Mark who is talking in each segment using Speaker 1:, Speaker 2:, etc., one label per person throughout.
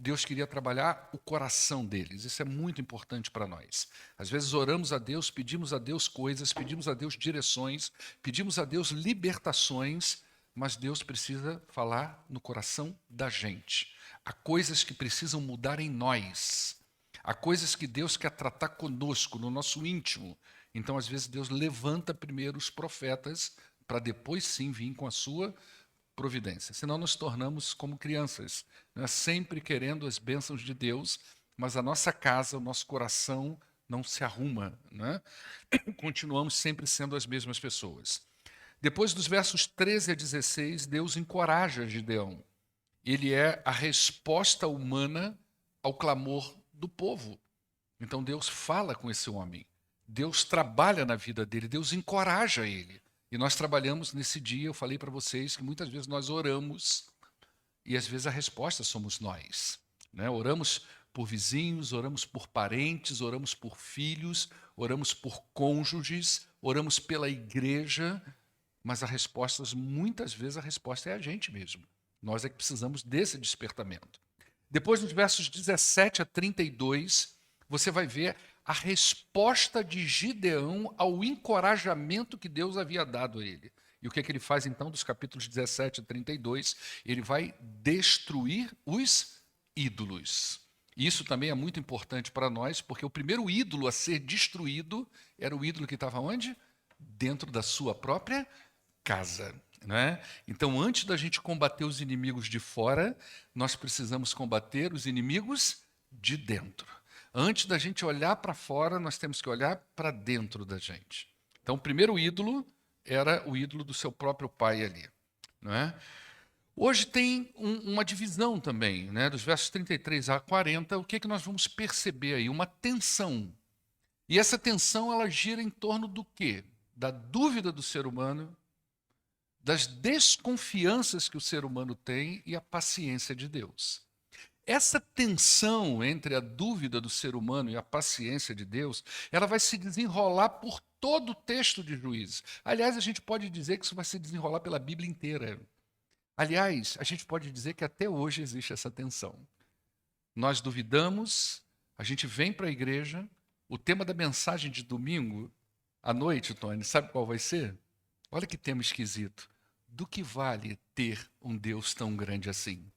Speaker 1: Deus queria trabalhar o coração deles. Isso é muito importante para nós. Às vezes oramos a Deus, pedimos a Deus coisas, pedimos a Deus direções, pedimos a Deus libertações, mas Deus precisa falar no coração da gente. Há coisas que precisam mudar em nós. Há coisas que Deus quer tratar conosco, no nosso íntimo. Então, às vezes, Deus levanta primeiro os profetas para depois sim vir com a sua providência. Senão nos tornamos como crianças, né? Sempre querendo as bênçãos de Deus, mas a nossa casa, o nosso coração não se arruma, né? Continuamos sempre sendo as mesmas pessoas. Depois dos versos 13 a 16, Deus encoraja Gideão. Ele é a resposta humana ao clamor do povo. Então Deus fala com esse homem. Deus trabalha na vida dele, Deus encoraja ele. E nós trabalhamos nesse dia, eu falei para vocês que muitas vezes nós oramos e às vezes a resposta somos nós, né? Oramos por vizinhos, oramos por parentes, oramos por filhos, oramos por cônjuges, oramos pela igreja, mas muitas vezes a resposta é a gente mesmo. Nós é que precisamos desse despertamento. Depois, nos versos 17 a 32, você vai ver a resposta de Gideão ao encorajamento que Deus havia dado a ele. E o que é que ele faz então, dos capítulos 17 a 32? Ele vai destruir os ídolos. E isso também é muito importante para nós, porque o primeiro ídolo a ser destruído era o ídolo que estava onde? Dentro da sua própria casa. Né? Então, antes da gente combater os inimigos de fora, nós precisamos combater os inimigos de dentro. Antes da gente olhar para fora, nós temos que olhar para dentro da gente. Então, o primeiro ídolo era o ídolo do seu próprio pai ali. Não é? Hoje tem uma divisão também, né? Dos versos 33 a 40, o que, é que nós vamos perceber aí? Uma tensão. E essa tensão, ela gira em torno do quê? Da dúvida do ser humano, das desconfianças que o ser humano tem e a paciência de Deus. Essa tensão entre a dúvida do ser humano e a paciência de Deus, ela vai se desenrolar por todo o texto de Juízes. Aliás, a gente pode dizer que isso vai se desenrolar pela Bíblia inteira. Aliás, a gente pode dizer que até hoje existe essa tensão. Nós duvidamos, a gente vem para a igreja, o tema da mensagem de domingo à noite, Tony, sabe qual vai ser? Olha que tema esquisito. Do que vale ter um Deus tão grande assim?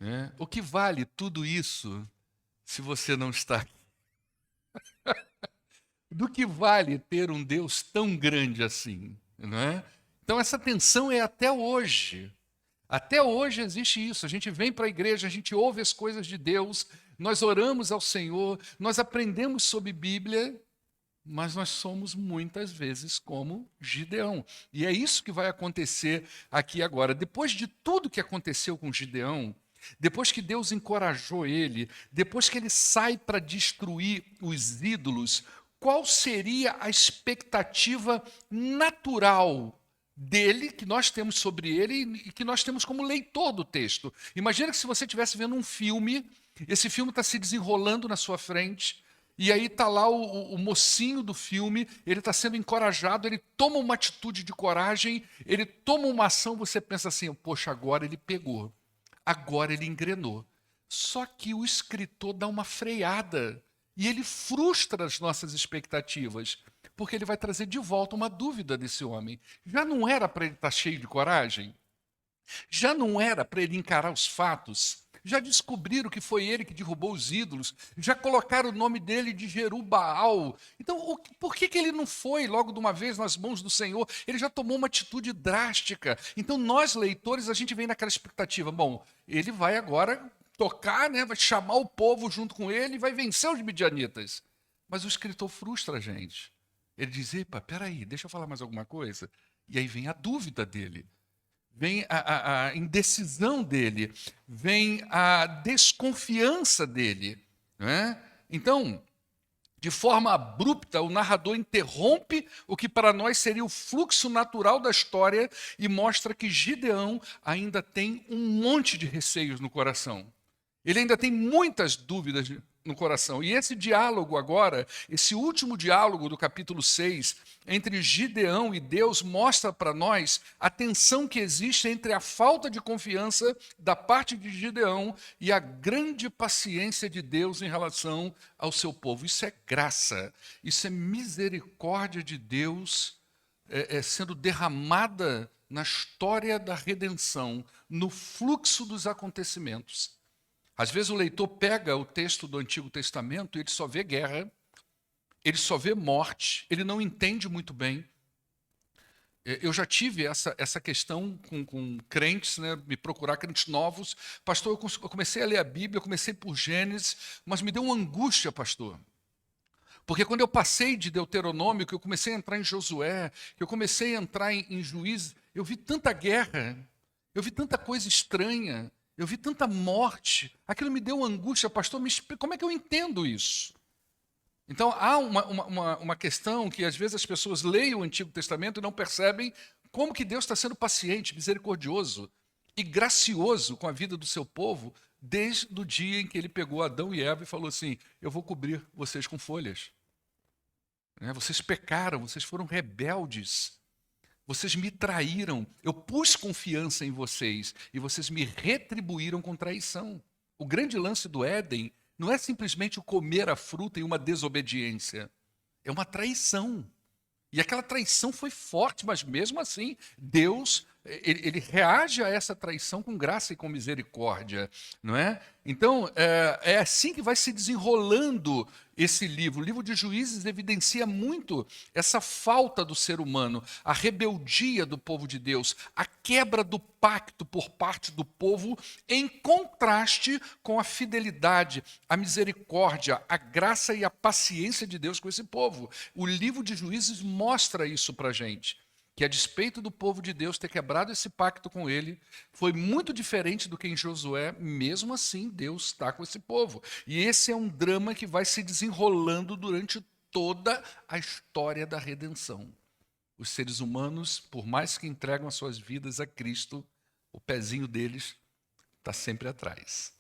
Speaker 1: Né? O que vale tudo isso se você não está aqui? Do que vale ter um Deus tão grande assim? Não é? Então, essa tensão é até hoje. Até hoje existe isso. A gente vem para a igreja, a gente ouve as coisas de Deus, nós oramos ao Senhor, nós aprendemos sobre Bíblia, mas nós somos muitas vezes como Gideão. E é isso que vai acontecer aqui agora. Depois de tudo que aconteceu com Gideão, depois que Deus encorajou ele, depois que ele sai para destruir os ídolos, qual seria a expectativa natural dele, que nós temos sobre ele e que nós temos como leitor do texto? Imagina que se você estivesse vendo um filme, esse filme está se desenrolando na sua frente, e aí está lá o mocinho do filme, ele está sendo encorajado, ele toma uma atitude de coragem, ele toma uma ação, você pensa assim, poxa, agora ele pegou, agora ele engrenou. Só que o escritor dá uma freada, e ele frustra as nossas expectativas, porque ele vai trazer de volta uma dúvida desse homem. Já não era para ele estar cheio de coragem? Já não era para ele encarar os fatos? Já descobriram que foi ele que derrubou os ídolos? Já colocaram o nome dele de Jerubaal? Então, por que ele não foi logo de uma vez nas mãos do Senhor? Ele já tomou uma atitude drástica. Então, nós, leitores, a gente vem naquela expectativa. Bom, ele vai agora tocar, né? Vai chamar o povo junto com ele e vai vencer os midianitas. Mas o escritor frustra a gente. Ele diz, epa, peraí, deixa eu falar mais alguma coisa. E aí vem a dúvida dele. Vem a indecisão dele, vem a desconfiança dele. Né? Então, de forma abrupta, o narrador interrompe o que para nós seria o fluxo natural da história e mostra que Gideão ainda tem um monte de receios no coração. Ele ainda tem muitas dúvidas no coração. E esse diálogo agora, esse último diálogo do capítulo 6, entre Gideão e Deus, mostra para nós a tensão que existe entre a falta de confiança da parte de Gideão e a grande paciência de Deus em relação ao seu povo. Isso é graça, isso é misericórdia de Deus sendo derramada na história da redenção, no fluxo dos acontecimentos. Às vezes o leitor pega o texto do Antigo Testamento e ele só vê guerra, ele só vê morte, ele não entende muito bem. Eu já tive essa questão com crentes, né, me procurar crentes novos. Pastor, eu comecei a ler a Bíblia, eu comecei por Gênesis, mas me deu uma angústia, pastor. Porque quando eu passei de Deuteronômio, que eu comecei a entrar em Josué, que eu comecei a entrar em Juízes, eu vi tanta guerra, eu vi tanta coisa estranha, eu vi tanta morte, aquilo me deu angústia, pastor, me explica, como é que eu entendo isso? Então, há uma questão que às vezes as pessoas leem o Antigo Testamento e não percebem como que Deus está sendo paciente, misericordioso e gracioso com a vida do seu povo, desde o dia em que ele pegou Adão e Eva e falou assim, eu vou cobrir vocês com folhas. Vocês pecaram, vocês foram rebeldes. Vocês me traíram, eu pus confiança em vocês e vocês me retribuíram com traição. O grande lance do Éden não é simplesmente o comer a fruta e uma desobediência, é uma traição. E aquela traição foi forte, mas mesmo assim, Deus, ele reage a essa traição com graça e com misericórdia, não é? Então, é assim que vai se desenrolando esse livro. O livro de Juízes evidencia muito essa falta do ser humano, a rebeldia do povo de Deus, a quebra do pacto por parte do povo, em contraste com a fidelidade, a misericórdia, a graça e a paciência de Deus com esse povo. O livro de Juízes mostra isso para a gente, que a despeito do povo de Deus ter quebrado esse pacto com ele, foi muito diferente do que em Josué, mesmo assim Deus está com esse povo. E esse é um drama que vai se desenrolando durante toda a história da redenção. Os seres humanos, por mais que entregam as suas vidas a Cristo, o pezinho deles está sempre atrás.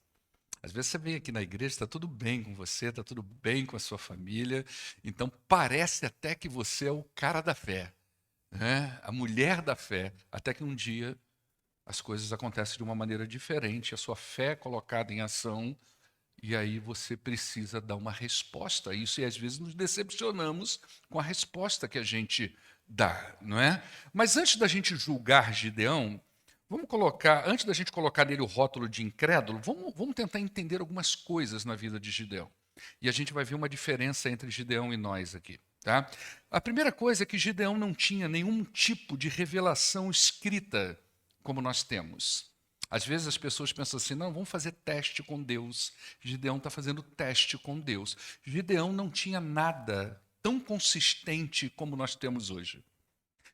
Speaker 1: Às vezes você vem aqui na igreja, está tudo bem com você, está tudo bem com a sua família, então parece até que você é o cara da fé, né? A mulher da fé, até que um dia as coisas acontecem de uma maneira diferente, a sua fé é colocada em ação e aí você precisa dar uma resposta a isso e às vezes nos decepcionamos com a resposta que a gente dá, não é? Mas antes da gente julgar Gideão, antes da gente colocar nele o rótulo de incrédulo, vamos tentar entender algumas coisas na vida de Gideão. E a gente vai ver uma diferença entre Gideão e nós aqui. Tá? A primeira coisa é que Gideão não tinha nenhum tipo de revelação escrita como nós temos. Às vezes as pessoas pensam assim, não, vamos fazer teste com Deus. Gideão está fazendo teste com Deus. Gideão não tinha nada tão consistente como nós temos hoje.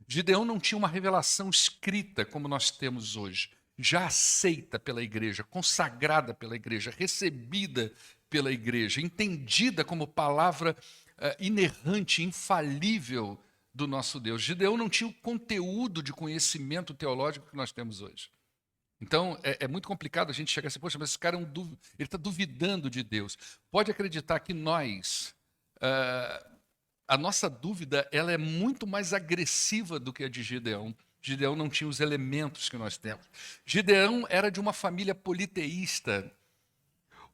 Speaker 1: Gideão não tinha uma revelação escrita como nós temos hoje, já aceita pela igreja, consagrada pela igreja, recebida pela igreja, entendida como palavra inerrante, infalível do nosso Deus. Gideão não tinha o conteúdo de conhecimento teológico que nós temos hoje. Então, é muito complicado a gente chegar assim, poxa, mas esse cara ele está duvidando de Deus. Pode acreditar que nós... a nossa dúvida ela é muito mais agressiva do que a de Gideão. Gideão não tinha os elementos que nós temos. Gideão era de uma família politeísta.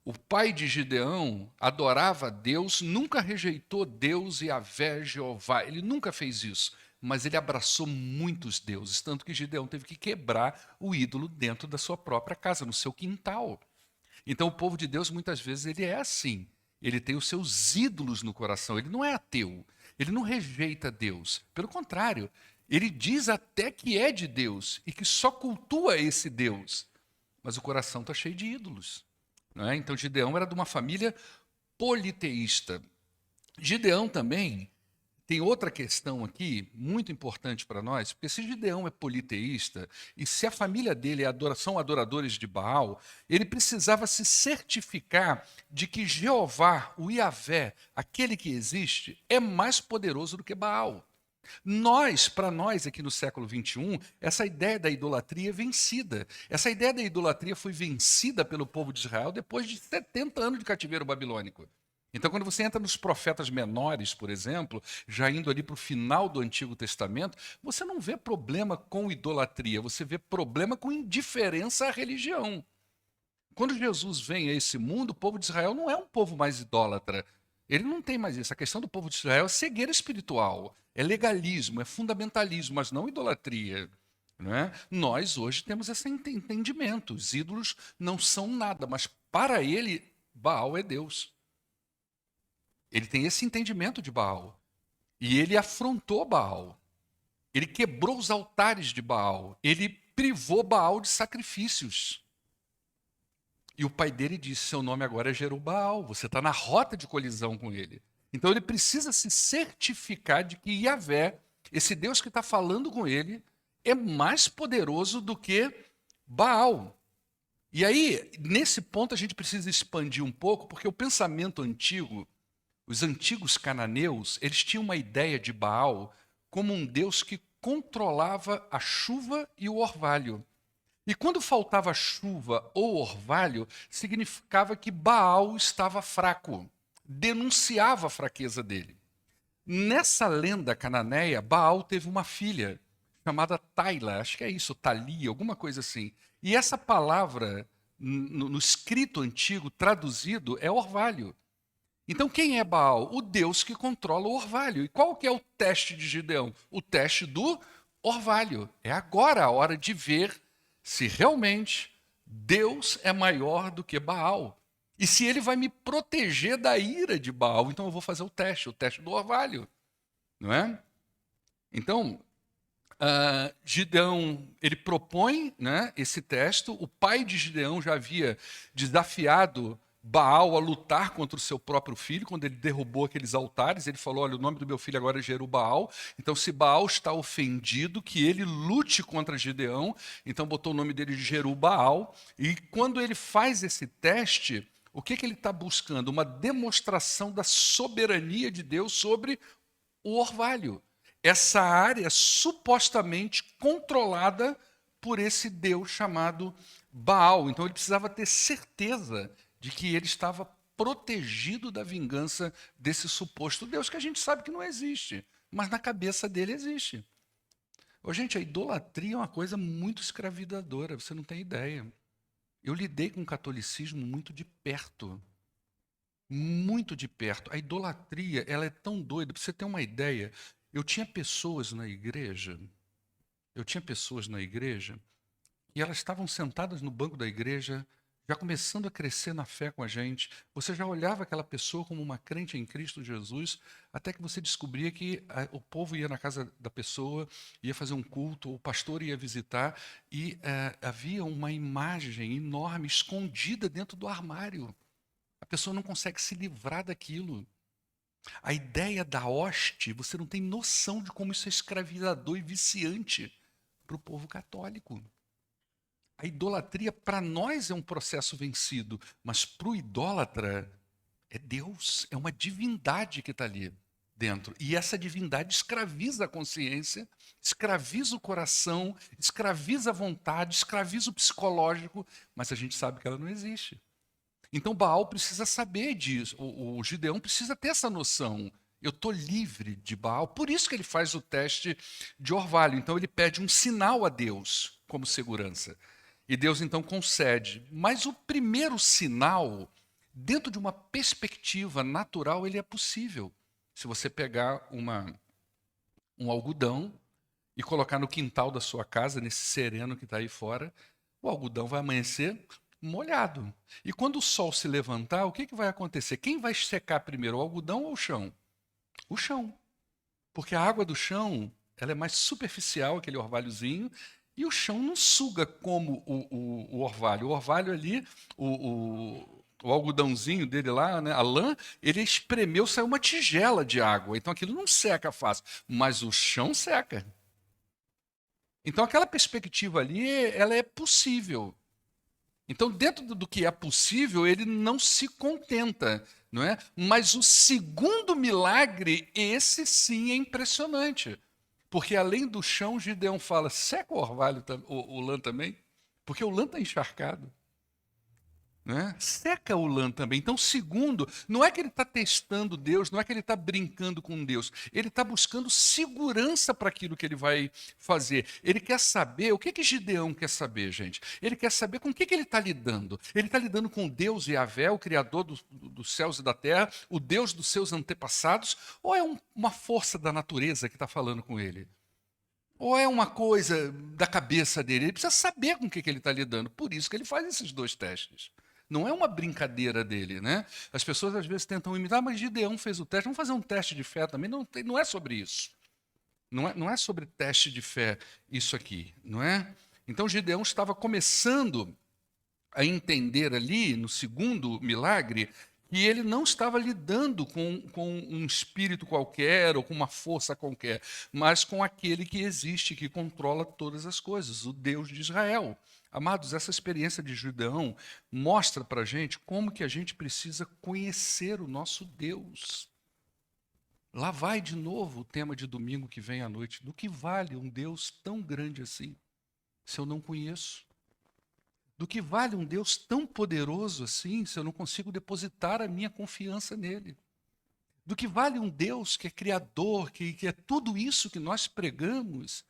Speaker 1: O pai de Gideão adorava Deus, nunca rejeitou Deus e Yahvé, Jeová. Ele nunca fez isso, mas ele abraçou muitos deuses, tanto que Gideão teve que quebrar o ídolo dentro da sua própria casa, no seu quintal. Então o povo de Deus muitas vezes ele é assim. Ele tem os seus ídolos no coração, ele não é ateu, ele não rejeita Deus. Pelo contrário, ele diz até que é de Deus e que só cultua esse Deus. Mas o coração está cheio de ídolos. Não é? Então Gideão era de uma família politeísta. Gideão também tem outra questão aqui, muito importante para nós, porque se Gideão é politeísta, e se a família dele são adoradores de Baal, ele precisava se certificar de que Jeová, o Yahvé, aquele que existe, é mais poderoso do que Baal. Para nós aqui no século XXI, essa ideia da idolatria é vencida. Essa ideia da idolatria foi vencida pelo povo de Israel depois de 70 anos de cativeiro babilônico. Então, quando você entra nos profetas menores, por exemplo, já indo ali para o final do Antigo Testamento, você não vê problema com idolatria, você vê problema com indiferença à religião. Quando Jesus vem a esse mundo, o povo de Israel não é um povo mais idólatra. Ele não tem mais isso. A questão do povo de Israel é cegueira espiritual, é legalismo, é fundamentalismo, mas não idolatria. Não é? Nós hoje temos esse entendimento. Os ídolos não são nada, mas para ele, Baal é Deus. Ele tem esse entendimento de Baal. E ele afrontou Baal. Ele quebrou os altares de Baal. Ele privou Baal de sacrifícios. E o pai dele disse: seu nome agora é Jerubaal, você está na rota de colisão com ele. Então ele precisa se certificar de que Yahvé, esse Deus que está falando com ele, é mais poderoso do que Baal. E aí, nesse ponto, a gente precisa expandir um pouco, porque o pensamento antigo, os antigos cananeus, eles tinham uma ideia de Baal como um Deus que controlava a chuva e o orvalho. E quando faltava chuva ou orvalho, significava que Baal estava fraco, denunciava a fraqueza dele. Nessa lenda cananeia, Baal teve uma filha chamada Taila, acho que é isso, Talia, alguma coisa assim. E essa palavra, no escrito antigo, traduzido, é orvalho. Então quem é Baal? O Deus que controla o orvalho. E qual que é o teste de Gideão? O teste do orvalho. É agora a hora de ver se realmente Deus é maior do que Baal. E se ele vai me proteger da ira de Baal, então eu vou fazer o teste do orvalho. Não é? Então, Gideão, ele propõe, né, esse teste. O pai de Gideão já havia desafiado Baal a lutar contra o seu próprio filho. Quando ele derrubou aqueles altares, ele falou: olha, o nome do meu filho agora é Jerubaal. Então, se Baal está ofendido, que ele lute contra Gideão. Então, botou o nome dele de Jerubaal. E quando ele faz esse teste, o que ele está buscando? Uma demonstração da soberania de Deus sobre o orvalho. Essa área supostamente controlada por esse Deus chamado Baal. Então ele precisava ter certeza de que ele estava protegido da vingança desse suposto Deus, que a gente sabe que não existe, mas na cabeça dele existe. Ô, gente, a idolatria é uma coisa muito escravizadora, você não tem ideia. Eu lidei com o catolicismo muito de perto. Muito de perto. A idolatria, ela é tão doida, para você ter uma ideia. Eu tinha pessoas na igreja, e elas estavam sentadas no banco da igreja, já começando a crescer na fé com a gente. Você já olhava aquela pessoa como uma crente em Cristo Jesus, até que você descobria que o povo ia na casa da pessoa, ia fazer um culto, o pastor ia visitar, e havia uma imagem enorme escondida dentro do armário. A pessoa não consegue se livrar daquilo. A ideia da hoste, você não tem noção de como isso é escravizador e viciante para o povo católico. A idolatria, para nós, é um processo vencido, mas para o idólatra, é Deus, é uma divindade que está ali dentro. E essa divindade escraviza a consciência, escraviza o coração, escraviza a vontade, escraviza o psicológico, mas a gente sabe que ela não existe. Então Baal precisa saber disso, o Gideão precisa ter essa noção. Eu estou livre de Baal, por isso que ele faz o teste de orvalho. Então ele pede um sinal a Deus como segurança. E Deus então concede. Mas o primeiro sinal, dentro de uma perspectiva natural, ele é possível. Se você pegar um algodão e colocar no quintal da sua casa, nesse sereno que está aí fora, o algodão vai amanhecer molhado. E quando o sol se levantar, o que vai acontecer? Quem vai secar primeiro, o algodão ou o chão? O chão. Porque a água do chão, ela é mais superficial, aquele orvalhozinho, e o chão não suga como o orvalho. O orvalho ali, o algodãozinho dele lá, né, a lã, ele espremeu, saiu uma tigela de água. Então aquilo não seca fácil, mas o chão seca. Então aquela perspectiva ali, ela é possível. Então, dentro do que é possível, ele não se contenta, não é? Mas o segundo milagre, esse sim é impressionante. Porque além do chão, Gideão fala, seca o orvalho, o lã também, porque o lã está encharcado. Né? Seca o lã também. Então, segundo, não é que ele está testando Deus, não é que ele está brincando com Deus, ele está buscando segurança para aquilo que ele vai fazer. Ele quer saber, o que que Gideão quer saber, gente? Ele quer saber com o que ele está lidando. Ele está lidando com Deus Yahvé, o Criador dos céus e da terra, o Deus dos seus antepassados, ou é uma força da natureza que está falando com ele? Ou é uma coisa da cabeça dele? Ele precisa saber com o que ele está lidando. Por isso que ele faz esses dois testes. Não é uma brincadeira dele, né? As pessoas às vezes tentam imitar, mas Gideão fez o teste. Vamos fazer um teste de fé também. Não é sobre isso. Não é sobre teste de fé isso aqui, não é? Então Gideão estava começando a entender ali, no segundo milagre, que ele não estava lidando com um espírito qualquer ou com uma força qualquer, mas com aquele que existe, que controla todas as coisas, o Deus de Israel. Amados, essa experiência de Gideão mostra para a gente como que a gente precisa conhecer o nosso Deus. Lá vai de novo o tema de domingo que vem à noite. Do que vale um Deus tão grande assim, se eu não conheço? Do que vale um Deus tão poderoso assim, se eu não consigo depositar a minha confiança nele? Do que vale um Deus que é criador, que é tudo isso que nós pregamos,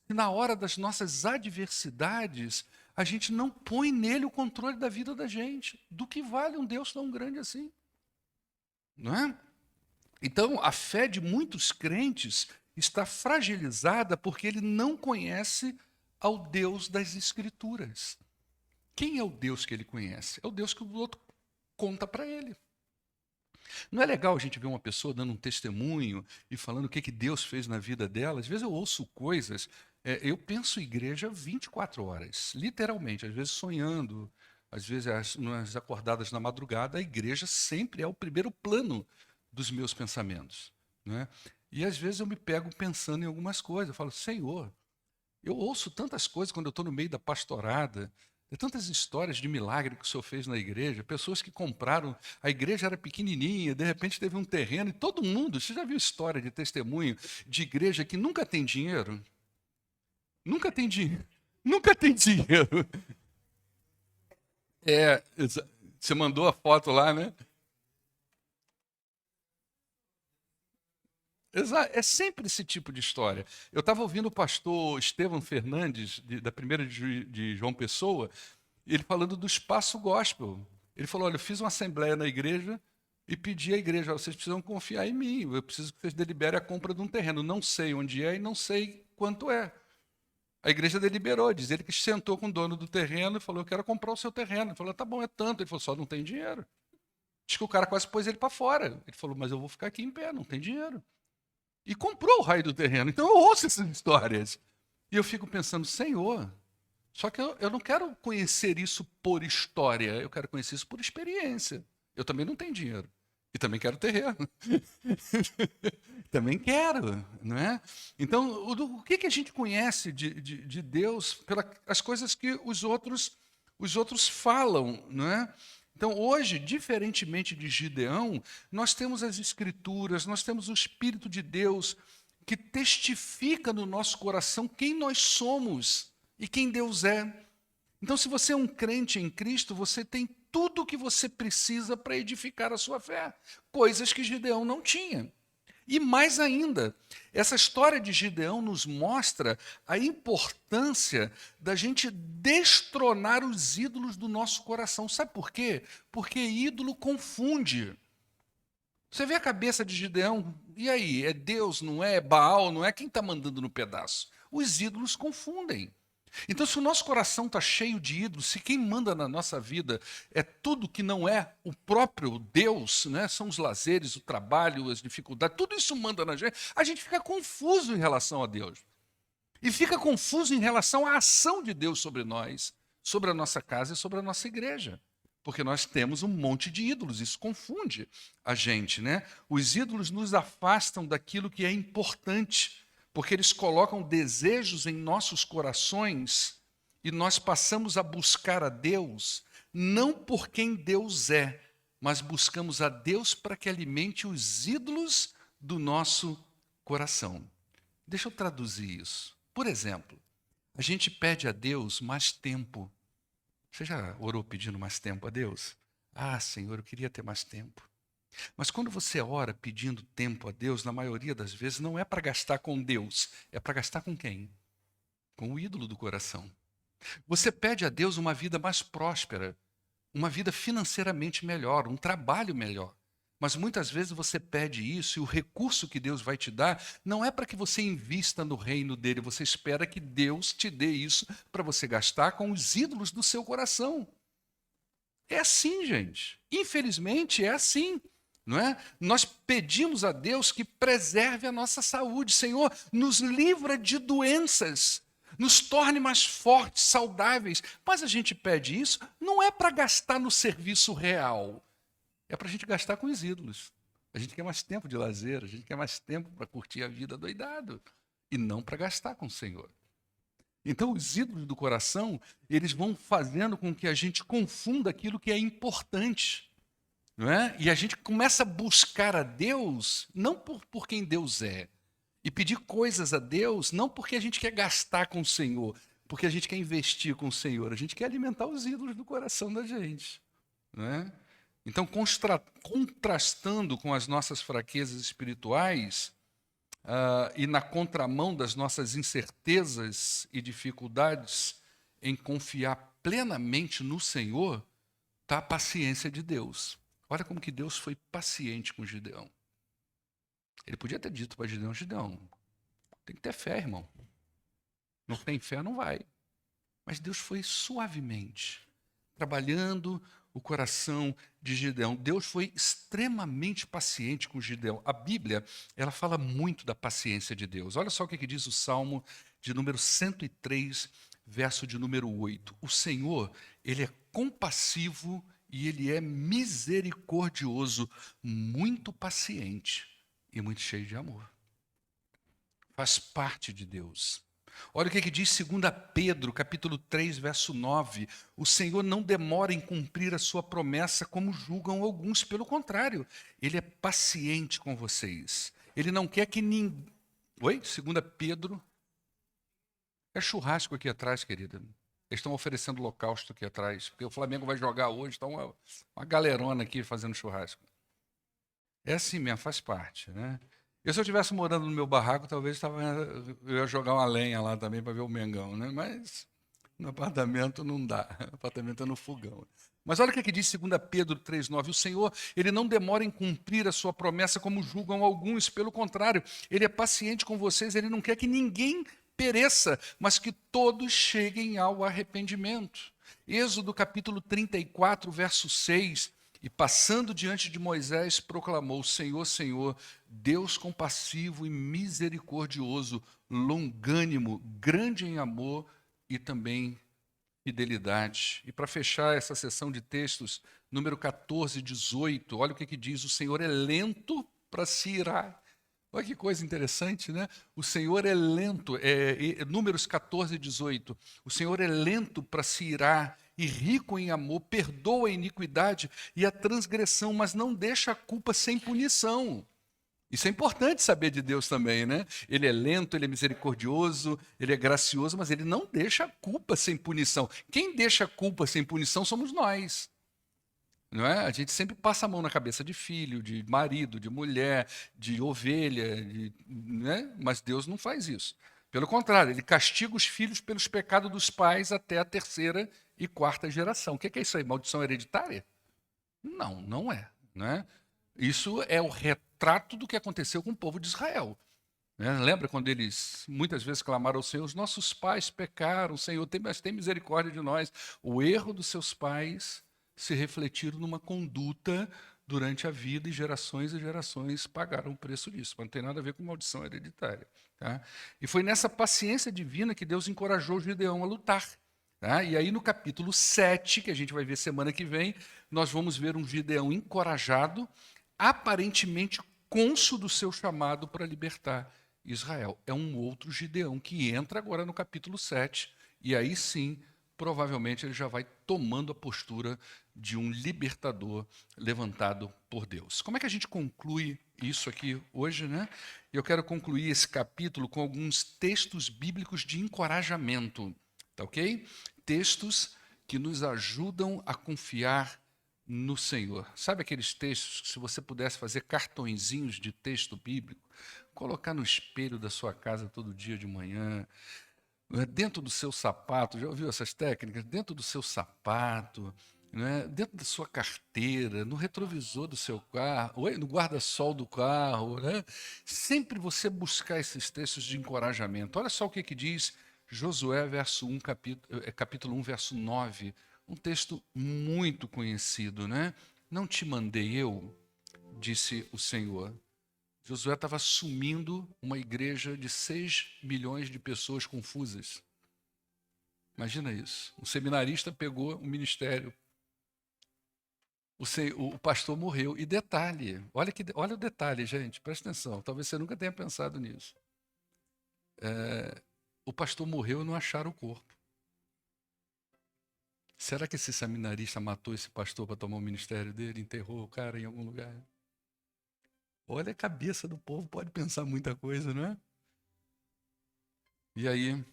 Speaker 1: e na hora das nossas adversidades, a gente não põe nele o controle da vida da gente? Do que vale um Deus tão grande assim? Não é? Então, a fé de muitos crentes está fragilizada porque ele não conhece ao Deus das Escrituras. Quem é o Deus que ele conhece? É o Deus que o outro conta para ele. Não é legal a gente ver uma pessoa dando um testemunho e falando o que Deus fez na vida dela? Às vezes eu ouço coisas, eu penso igreja 24 horas, literalmente, às vezes sonhando, às vezes nas acordadas na madrugada, a igreja sempre é o primeiro plano dos meus pensamentos. Né? E às vezes eu me pego pensando em algumas coisas, eu falo, Senhor, eu ouço tantas coisas quando eu estou no meio da pastorada, tantas histórias de milagre que o Senhor fez na igreja, pessoas que compraram, a igreja era pequenininha, de repente teve um terreno e todo mundo, você já viu história de testemunho de igreja que nunca tem dinheiro? Nunca tem dinheiro. Nunca tem dinheiro. Você mandou a foto lá, né? É sempre esse tipo de história. Eu estava ouvindo o pastor Estevão Fernandes, da primeira de João Pessoa, ele falando do espaço gospel. Ele falou, olha, eu fiz uma assembleia na igreja e pedi à igreja, vocês precisam confiar em mim, eu preciso que vocês deliberem a compra de um terreno. Não sei onde é e não sei quanto é. A igreja deliberou, diz ele que sentou com o dono do terreno e falou, eu quero comprar o seu terreno. Ele falou, tá bom, é tanto. Ele falou, só não tem dinheiro. Diz que o cara quase pôs ele para fora. Ele falou, mas eu vou ficar aqui em pé, não tem dinheiro. E comprou o raio do terreno. Então eu ouço essas histórias. E eu fico pensando, Senhor, só que eu não quero conhecer isso por história, eu quero conhecer isso por experiência. Eu também não tenho dinheiro. E também quero terreno. Também quero, não é? Então, o que a gente conhece de Deus pelas coisas que os outros falam, não é? Então, hoje, diferentemente de Gideão, nós temos as Escrituras, nós temos o Espírito de Deus que testifica no nosso coração quem nós somos e quem Deus é. Então, se você é um crente em Cristo, você tem tudo o que você precisa para edificar a sua fé, coisas que Gideão não tinha. E mais ainda, essa história de Gideão nos mostra a importância da gente destronar os ídolos do nosso coração. Sabe por quê? Porque ídolo confunde. Você vê a cabeça de Gideão, e aí? É Deus, não é? É Baal, não é? Quem está mandando no pedaço? Os ídolos confundem. Então, se o nosso coração está cheio de ídolos, se quem manda na nossa vida é tudo que não é o próprio Deus, né? São os lazeres, o trabalho, as dificuldades, tudo isso manda na gente, a gente fica confuso em relação a Deus. E fica confuso em relação à ação de Deus sobre nós, sobre a nossa casa e sobre a nossa igreja. Porque nós temos um monte de ídolos, isso confunde a gente, né? Os ídolos nos afastam daquilo que é importante, porque eles colocam desejos em nossos corações e nós passamos a buscar a Deus, não por quem Deus é, mas buscamos a Deus para que alimente os ídolos do nosso coração. Deixa eu traduzir isso. Por exemplo, a gente pede a Deus mais tempo. Você já orou pedindo mais tempo a Deus? Ah, Senhor, eu queria ter mais tempo. Mas quando você ora pedindo tempo a Deus, na maioria das vezes, não é para gastar com Deus, é para gastar com quem? Com o ídolo do coração. Você pede a Deus uma vida mais próspera, uma vida financeiramente melhor, um trabalho melhor. Mas muitas vezes você pede isso e o recurso que Deus vai te dar não é para que você invista no reino dele, você espera que Deus te dê isso para você gastar com os ídolos do seu coração. É assim, gente. Infelizmente é assim, não é? Nós pedimos a Deus que preserve a nossa saúde. Senhor, nos livra de doenças, nos torne mais fortes, saudáveis. Mas a gente pede isso não é para gastar no serviço real, é para a gente gastar com os ídolos. A gente quer mais tempo de lazer, a gente quer mais tempo para curtir a vida doidado, e não para gastar com o Senhor. Então, os ídolos do coração, eles vão fazendo com que a gente confunda aquilo que é importante. Não é? E a gente começa a buscar a Deus, não por quem Deus é, e pedir coisas a Deus, não porque a gente quer gastar com o Senhor, porque a gente quer investir com o Senhor, a gente quer alimentar os ídolos do coração da gente. Não é? Então, contrastando com as nossas fraquezas espirituais, e na contramão das nossas incertezas e dificuldades em confiar plenamente no Senhor, está a paciência de Deus. Olha como que Deus foi paciente com Gideão. Ele podia ter dito para Gideão, Gideão, tem que ter fé, irmão. Não tem fé, não vai. Mas Deus foi suavemente, trabalhando o coração de Gideão. Deus foi extremamente paciente com Gideão. A Bíblia, ela fala muito da paciência de Deus. Olha só o que diz o Salmo de número 103, verso de número 8. O Senhor, ele é compassivo e ele é misericordioso, muito paciente e muito cheio de amor. Faz parte de Deus. Olha o que diz 2 Pedro, capítulo 3, verso 9. O Senhor não demora em cumprir a sua promessa, como julgam alguns. Pelo contrário, Ele é paciente com vocês. Ele não quer que ninguém... Oi? 2 Pedro. É churrasco aqui atrás, querida. Eles estão oferecendo holocausto aqui atrás, porque o Flamengo vai jogar hoje, então uma galerona aqui fazendo churrasco. É assim mesmo, faz parte, né? Se eu estivesse morando no meu barraco, talvez eu ia jogar uma lenha lá também para ver o Mengão, né? Mas no apartamento não dá, o apartamento é no fogão. Mas olha o que diz 2 Pedro 3,9. O Senhor, ele não demora em cumprir a sua promessa como julgam alguns, pelo contrário, ele é paciente com vocês, ele não quer que ninguém pereça, mas que todos cheguem ao arrependimento. Êxodo capítulo 34, verso 6. E passando diante de Moisés, proclamou: Senhor, Senhor, Deus compassivo e misericordioso, longânimo, grande em amor e também fidelidade. E para fechar essa sessão de textos, número 14, 18, olha o que diz: o Senhor é lento para se irar. Olha que coisa interessante, né? O Senhor é lento, Números 14, 18. O Senhor é lento para se irar e rico em amor, perdoa a iniquidade e a transgressão, mas não deixa a culpa sem punição. Isso é importante saber de Deus também, né? Ele é lento, ele é misericordioso, ele é gracioso, mas ele não deixa a culpa sem punição. Quem deixa a culpa sem punição somos nós. Não é? A gente sempre passa a mão na cabeça de filho, de marido, de mulher, de ovelha, né? Mas Deus não faz isso. Pelo contrário, ele castiga os filhos pelos pecados dos pais até a 3ª e 4ª geração. O que é isso aí? Maldição hereditária? Não, não é. Não é? Isso é o retrato do que aconteceu com o povo de Israel. Né? Lembra quando eles muitas vezes clamaram ao Senhor: os nossos pais pecaram, Senhor, mas tem misericórdia de nós. O erro dos seus pais se refletiram numa conduta durante a vida e gerações pagaram o preço disso. Mas não tem nada a ver com maldição hereditária. Tá? E foi nessa paciência divina que Deus encorajou Gideão a lutar. Tá? E aí no capítulo 7, que a gente vai ver semana que vem, nós vamos ver um Gideão encorajado, aparentemente cônscio do seu chamado para libertar Israel. É um outro Gideão que entra agora no capítulo 7, e aí sim provavelmente ele já vai tomando a postura de um libertador levantado por Deus. Como é que a gente conclui isso aqui hoje, né? Eu quero concluir esse capítulo com alguns textos bíblicos de encorajamento, tá ok? Textos que nos ajudam a confiar no Senhor. Sabe aqueles textos que, se você pudesse fazer cartõezinhos de texto bíblico, colocar no espelho da sua casa todo dia de manhã, dentro do seu sapato, já ouviu essas técnicas? Dentro do seu sapato, né? Dentro da sua carteira, no retrovisor do seu carro, no guarda-sol do carro, né? Sempre você buscar esses textos de encorajamento. Olha só o que diz Josué, capítulo 1, verso 9, um texto muito conhecido, né? Não te mandei eu, disse o Senhor. Josué estava assumindo uma igreja de 6 milhões de pessoas confusas. Imagina isso. Um seminarista pegou um ministério. O pastor morreu. E detalhe, olha o detalhe, gente, presta atenção. Talvez você nunca tenha pensado nisso. O pastor morreu e não acharam o corpo. Será que esse seminarista matou esse pastor para tomar o ministério dele? Enterrou o cara em algum lugar? Olha, a cabeça do povo pode pensar muita coisa, não é? E aí,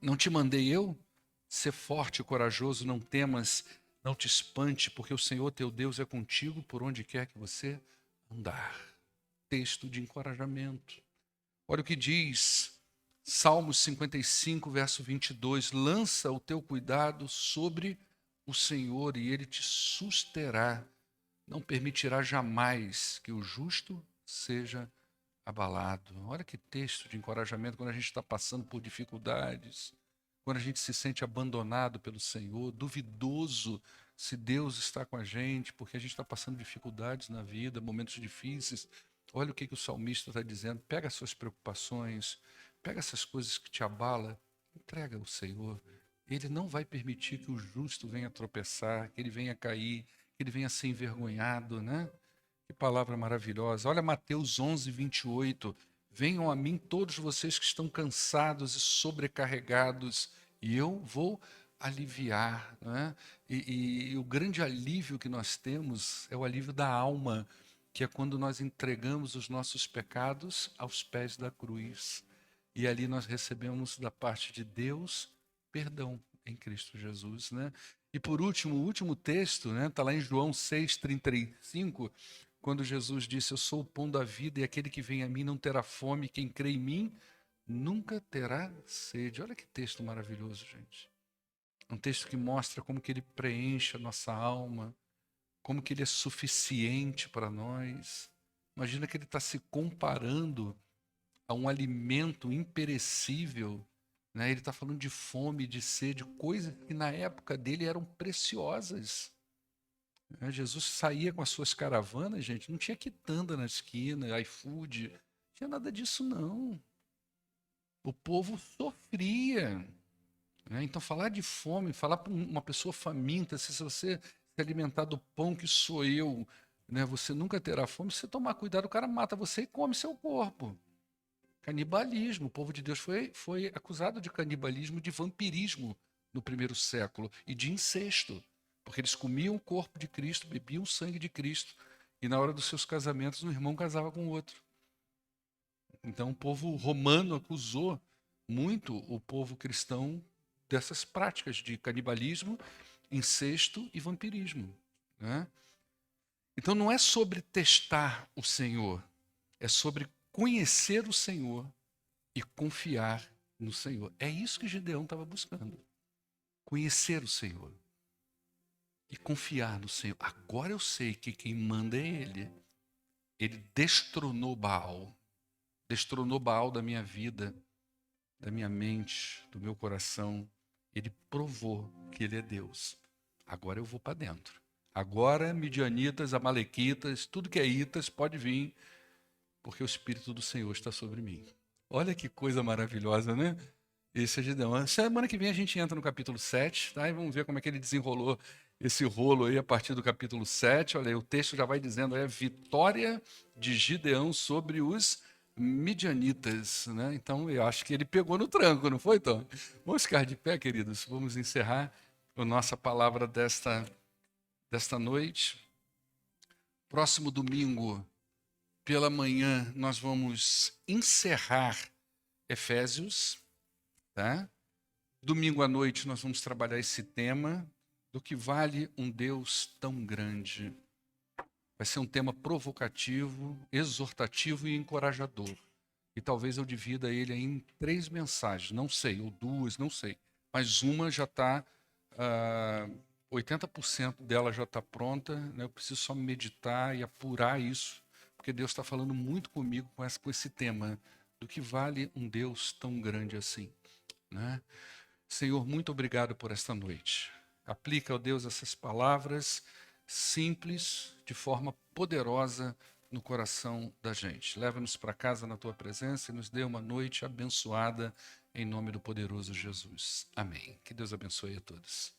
Speaker 1: não te mandei eu? Ser forte e corajoso, não temas, não te espante, porque o Senhor teu Deus é contigo por onde quer que você andar. Texto de encorajamento. Olha o que diz Salmos 55, verso 22. Lança o teu cuidado sobre o Senhor e ele te susterá. Não permitirá jamais que o justo seja abalado. Olha que texto de encorajamento quando a gente está passando por dificuldades, quando a gente se sente abandonado pelo Senhor, duvidoso se Deus está com a gente, porque a gente está passando dificuldades na vida, momentos difíceis. Olha o que o salmista está dizendo. Pega as suas preocupações, pega essas coisas que te abalam, entrega ao Senhor. Ele não vai permitir que o justo venha tropeçar, que ele venha cair, que ele venha ser envergonhado, né? Que palavra maravilhosa. Olha Mateus 11, 28. Venham a mim todos vocês que estão cansados e sobrecarregados, e eu vou aliviar. Né? E o grande alívio que nós temos é o alívio da alma, que é quando nós entregamos os nossos pecados aos pés da cruz. E ali nós recebemos da parte de Deus perdão em Cristo Jesus. Né? E por último, o último texto, né, está lá em João 6,35, quando Jesus disse, eu sou o pão da vida e aquele que vem a mim não terá fome, quem crê em mim nunca terá sede. Olha que texto maravilhoso, gente. Um texto que mostra como que ele preenche a nossa alma, como que ele é suficiente para nós. Imagina que ele está se comparando a um alimento imperecível, né? Ele está falando de fome, de sede, coisas que na época dele eram preciosas. Jesus saía com as suas caravanas, gente, não tinha quitanda na esquina, iFood, não tinha nada disso não. O povo sofria. Né? Então falar de fome, falar para uma pessoa faminta, se você se alimentar do pão que sou eu, né, você nunca terá fome, se você tomar cuidado, o cara mata você e come seu corpo. Canibalismo, o povo de Deus foi acusado de canibalismo, de vampirismo no primeiro século e de incesto. Porque eles comiam o corpo de Cristo, bebiam o sangue de Cristo, e na hora dos seus casamentos um irmão casava com o outro. Então o povo romano acusou muito o povo cristão dessas práticas de canibalismo, incesto e vampirismo. Né? Então não é sobre testar o Senhor, é sobre conhecer o Senhor e confiar no Senhor. É isso que Gideão estava buscando. Conhecer o Senhor e confiar no Senhor. Agora eu sei que quem manda é Ele. Ele destronou Baal da minha vida, da minha mente, do meu coração. Ele provou que Ele é Deus. Agora eu vou para dentro. Agora, midianitas, amalequitas, tudo que é itas pode vir, porque o Espírito do Senhor está sobre mim. Olha que coisa maravilhosa, né? Esse é Gideão. Semana que vem a gente entra no capítulo 7, tá? E vamos ver como é que ele desenrolou esse rolo aí a partir do capítulo 7. Olha aí, o texto já vai dizendo aí a vitória de Gideão sobre os midianitas, né? Então eu acho que ele pegou no tranco, não foi, Tom? Vamos ficar de pé, queridos. Vamos encerrar a nossa palavra desta noite. Próximo domingo, pela manhã, nós vamos encerrar Efésios, tá? Domingo à noite nós vamos trabalhar esse tema do que vale um Deus tão grande. Vai ser um tema provocativo, exortativo e encorajador. E talvez eu divida ele em 3 mensagens, não sei, ou 2, não sei. Mas uma já está, 80% dela já está pronta, né? Eu preciso só meditar e apurar isso, porque Deus está falando muito comigo com esse tema, do que vale um Deus tão grande assim, né? Senhor, muito obrigado por esta noite. Aplica, ó Deus, essas palavras simples, de forma poderosa no coração da gente. Leva-nos para casa na tua presença e nos dê uma noite abençoada em nome do poderoso Jesus. Amém. Que Deus abençoe a todos.